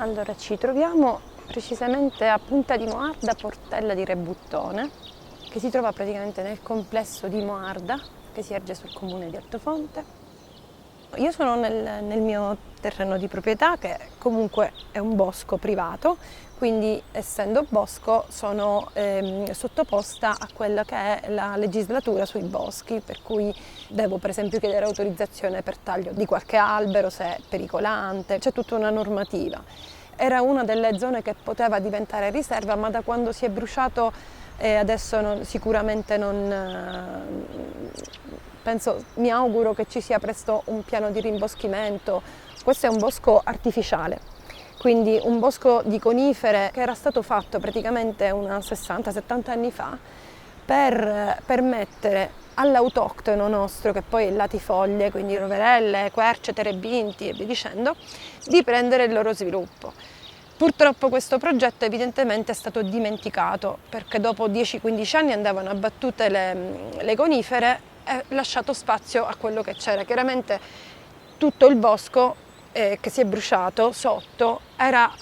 Allora, ci troviamo precisamente a Punta di Moarda, Portella di Rebuttone, che si trova praticamente nel complesso di Moarda, che si erge sul comune di Altofonte. Io sono nel mio terreno di proprietà, che comunque è un bosco privato, quindi essendo bosco sono sottoposta a quella che è la legislatura sui boschi, per cui devo per esempio chiedere autorizzazione per taglio di qualche albero se è pericolante, c'è tutta una normativa. Era una delle zone che poteva diventare riserva, ma da quando si è bruciato adesso sicuramente non... penso, mi auguro che ci sia presto un piano di rimboschimento. Questo è un bosco artificiale, quindi un bosco di conifere che era stato fatto praticamente una 60-70 anni fa per permettere all'autoctono nostro, che poi è il latifoglie, quindi roverelle, querce, terebinti e via dicendo, di prendere il loro sviluppo. Purtroppo questo progetto evidentemente è stato dimenticato, perché dopo 10-15 anni andavano abbattute le conifere e lasciato spazio a quello che c'era. Chiaramente tutto il bosco che si è bruciato sotto era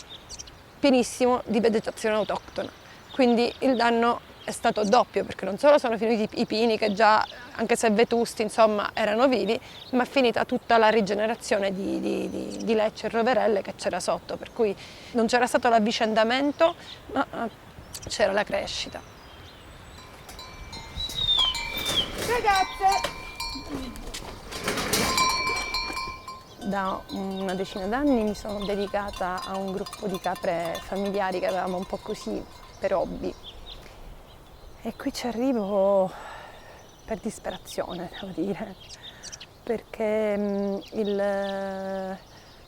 pienissimo di vegetazione autoctona, quindi il danno è stato doppio, perché non solo sono finiti i pini che già, anche se vetusti, insomma, erano vivi, ma è finita tutta la rigenerazione di lecce e roverelle che c'era sotto, per cui non c'era stato l'avvicendamento, ma c'era la crescita. Ragazze! Da una decina d'anni mi sono dedicata a un gruppo di capre familiari che avevamo un po' così per hobby. E qui ci arrivo per disperazione, devo dire, perché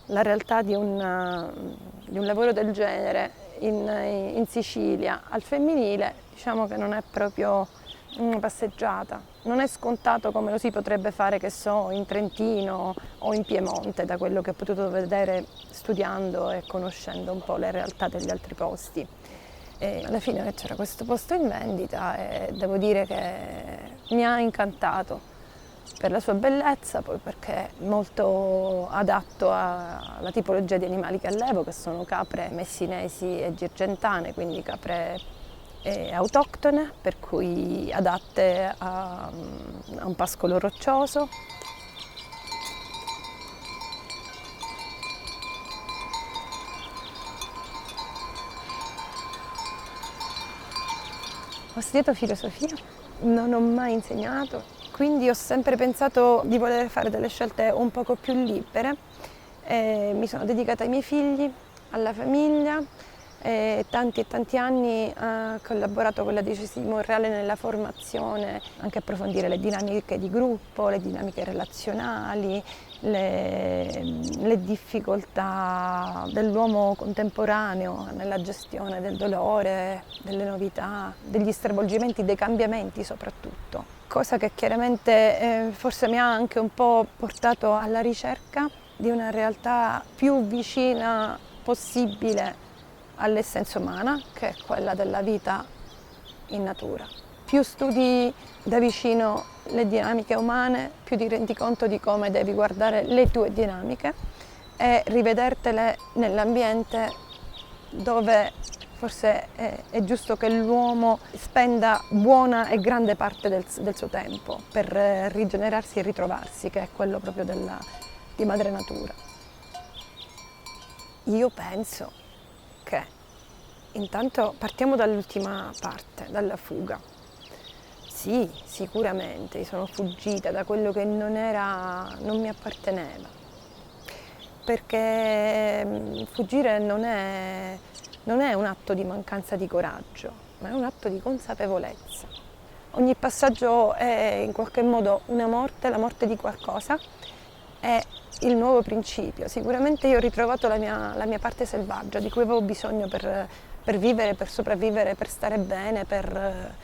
la realtà di un lavoro del genere in Sicilia al femminile, diciamo che non è proprio una passeggiata. Non è scontato come lo si potrebbe fare, che so, in Trentino o in Piemonte, da quello che ho potuto vedere studiando e conoscendo un po' le realtà degli altri posti. E alla fine c'era questo posto in vendita e devo dire che mi ha incantato per la sua bellezza, poi perché è molto adatto alla tipologia di animali che allevo, che sono capre messinesi e girgentane, quindi capre autoctone, per cui adatte a un pascolo roccioso. Ho studiato filosofia, non ho mai insegnato, quindi ho sempre pensato di voler fare delle scelte un poco più libere. Mi sono dedicata ai miei figli, alla famiglia, tanti e tanti anni ho collaborato con la Diocesi di Monreale nella formazione, anche approfondire le dinamiche di gruppo, le dinamiche relazionali, le difficoltà dell'uomo contemporaneo nella gestione del dolore, delle novità, degli stravolgimenti, dei cambiamenti soprattutto. Cosa che chiaramente forse mi ha anche un po' portato alla ricerca di una realtà più vicina possibile all'essenza umana, che è quella della vita in natura. Più studi da vicino le dinamiche umane, più ti rendi conto di come devi guardare le tue dinamiche e rivedertele nell'ambiente dove forse è giusto che l'uomo spenda buona e grande parte del suo tempo per rigenerarsi e ritrovarsi, che è quello proprio di madre natura. Io penso che intanto partiamo dall'ultima parte, dalla fuga. Sì, sicuramente, sono fuggita da quello che non mi apparteneva, perché fuggire non è un atto di mancanza di coraggio, ma è un atto di consapevolezza. Ogni passaggio è in qualche modo una morte, la morte di qualcosa, è il nuovo principio. Sicuramente io ho ritrovato la mia parte selvaggia, di cui avevo bisogno per vivere, per sopravvivere, per stare bene, per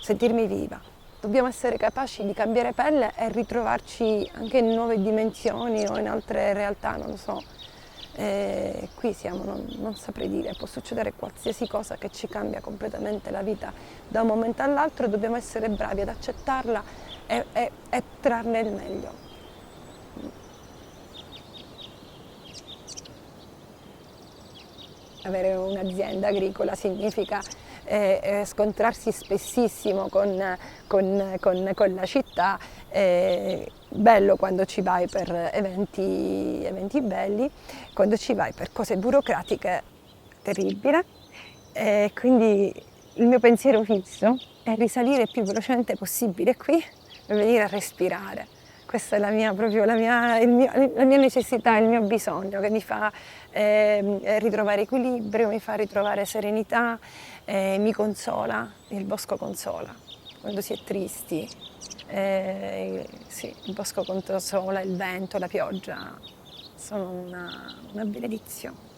sentirmi viva. Dobbiamo essere capaci di cambiare pelle e ritrovarci anche in nuove dimensioni o in altre realtà, non lo so. Qui siamo, non saprei dire, può succedere qualsiasi cosa che ci cambia completamente la vita da un momento all'altro, e dobbiamo essere bravi ad accettarla e trarne il meglio. avere un'azienda agricola significa scontrarsi spessissimo con la città, bello quando ci vai per eventi belli, quando ci vai per cose burocratiche terribile. Quindi il mio pensiero fisso è risalire il più velocemente possibile qui e venire a respirare. Questa è la mia necessità, il mio bisogno, che mi fa ritrovare equilibrio, mi fa ritrovare serenità, mi consola, il bosco consola. Quando si è tristi, sì, il bosco consola, il vento, la pioggia, sono una benedizione.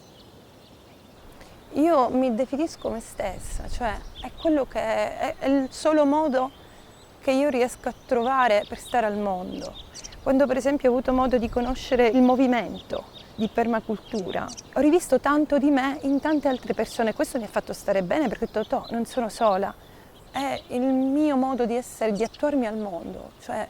Io mi definisco me stessa, cioè è quello che è il solo modo che io riesco a trovare per stare al mondo. Quando per esempio ho avuto modo di conoscere il movimento di permacultura, ho rivisto tanto di me in tante altre persone. Questo mi ha fatto stare bene perché ho detto, non sono sola, è il mio modo di essere, di attuarmi al mondo, cioè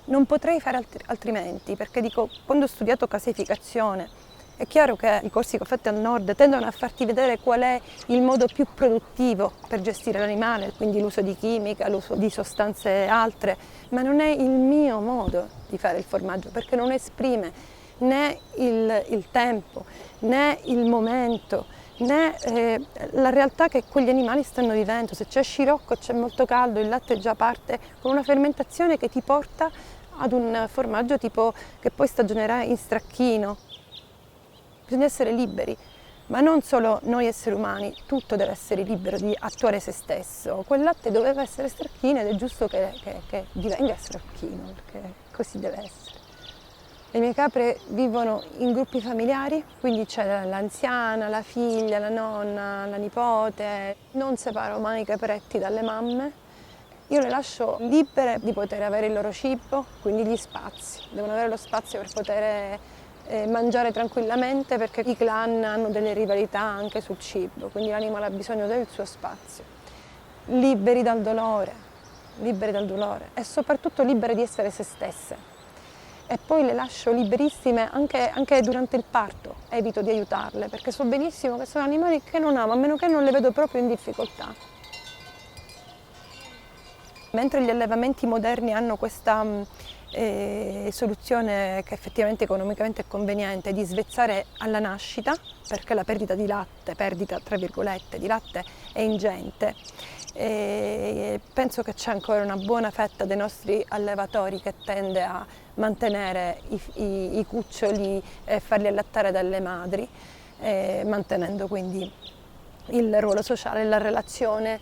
non potrei fare altrimenti, perché dico, quando ho studiato caseificazione, è chiaro che i corsi che ho fatto al nord tendono a farti vedere qual è il modo più produttivo per gestire l'animale, quindi l'uso di chimica, l'uso di sostanze altre, ma non è il mio modo di fare il formaggio, perché non esprime né il tempo, né il momento, né la realtà che quegli animali stanno vivendo. Se c'è scirocco, c'è molto caldo, il latte già parte con una fermentazione che ti porta ad un formaggio tipo che poi stagionerà in stracchino. Bisogna essere liberi, ma non solo noi esseri umani, tutto deve essere libero di attuare se stesso. Quel latte doveva essere stracchino ed è giusto che divenga stracchino, perché così deve essere. Le mie capre vivono in gruppi familiari, quindi c'è l'anziana, la figlia, la nonna, la nipote. Non separo mai i capretti dalle mamme. Io le lascio libere di poter avere il loro cibo, quindi gli spazi. Devono avere lo spazio per poter mangiare tranquillamente, perché i clan hanno delle rivalità anche sul cibo, quindi l'animale ha bisogno del suo spazio. Liberi dal dolore e soprattutto libere di essere se stesse. E poi le lascio liberissime anche durante il parto, evito di aiutarle, perché so benissimo che sono animali che non amo, a meno che non le vedo proprio in difficoltà. Mentre gli allevamenti moderni hanno questa soluzione che effettivamente economicamente è conveniente di svezzare alla nascita, perché la perdita tra virgolette di latte è ingente, penso che c'è ancora una buona fetta dei nostri allevatori che tende a mantenere i cuccioli e farli allattare dalle madri, mantenendo quindi il ruolo sociale, la relazione,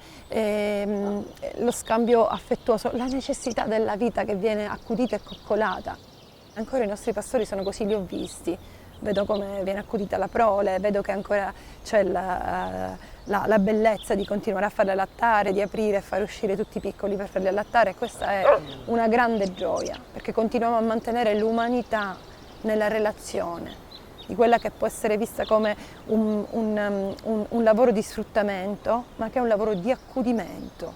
lo scambio affettuoso, la necessità della vita che viene accudita e coccolata. Ancora i nostri pastori sono così, li ho visti, vedo come viene accudita la prole, vedo che ancora c'è la bellezza di continuare a farli allattare, di aprire e far uscire tutti i piccoli per farli allattare. Questa è una grande gioia, perché continuiamo a mantenere l'umanità nella relazione, di quella che può essere vista come un lavoro di sfruttamento, ma che è un lavoro di accudimento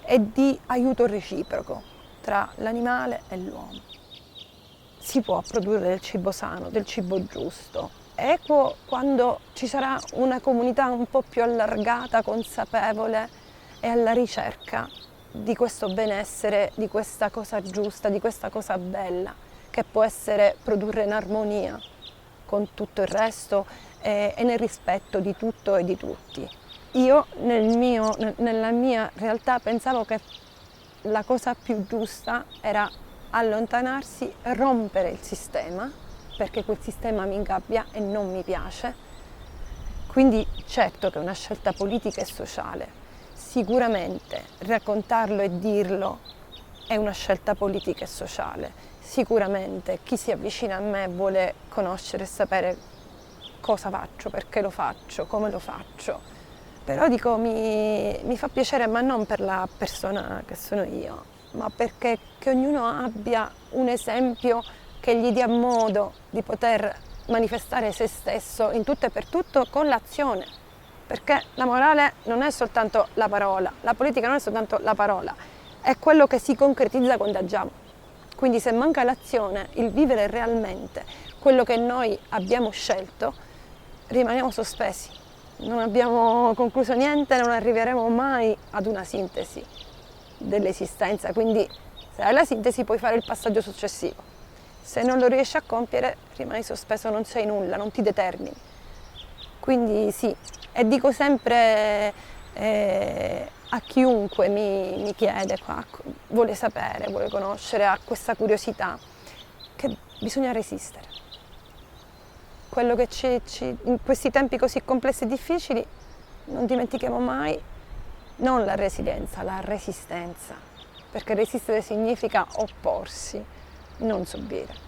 e di aiuto reciproco tra l'animale e l'uomo. Si può produrre del cibo sano, del cibo giusto, equo, quando ci sarà una comunità un po' più allargata, consapevole e alla ricerca di questo benessere, di questa cosa giusta, di questa cosa bella, che può essere produrre in armonia con tutto il resto e nel rispetto di tutto e di tutti. Io nella mia realtà pensavo che la cosa più giusta era allontanarsi, rompere il sistema, perché quel sistema mi ingabbia e non mi piace. Quindi certo che è una scelta politica e sociale, sicuramente raccontarlo e dirlo è una scelta politica e sociale. Sicuramente chi si avvicina a me vuole conoscere e sapere cosa faccio, perché lo faccio, come lo faccio. Però dico, mi fa piacere, ma non per la persona che sono io, ma perché che ognuno abbia un esempio che gli dia modo di poter manifestare se stesso in tutto e per tutto con l'azione. Perché la morale non è soltanto la parola, la politica non è soltanto la parola, è quello che si concretizza quando agiamo. Quindi se manca l'azione, il vivere realmente quello che noi abbiamo scelto, rimaniamo sospesi. non abbiamo concluso niente, non arriveremo mai ad una sintesi dell'esistenza, quindi se hai la sintesi puoi fare il passaggio successivo. Se non lo riesci a compiere rimani sospeso, non sei nulla, non ti determini. Quindi sì, e dico sempre a chiunque mi chiede, vuole sapere, vuole conoscere, ha questa curiosità, che bisogna resistere. Quello che in questi tempi così complessi e difficili non dimentichiamo mai non la resilienza, la resistenza, perché resistere significa opporsi, non subire.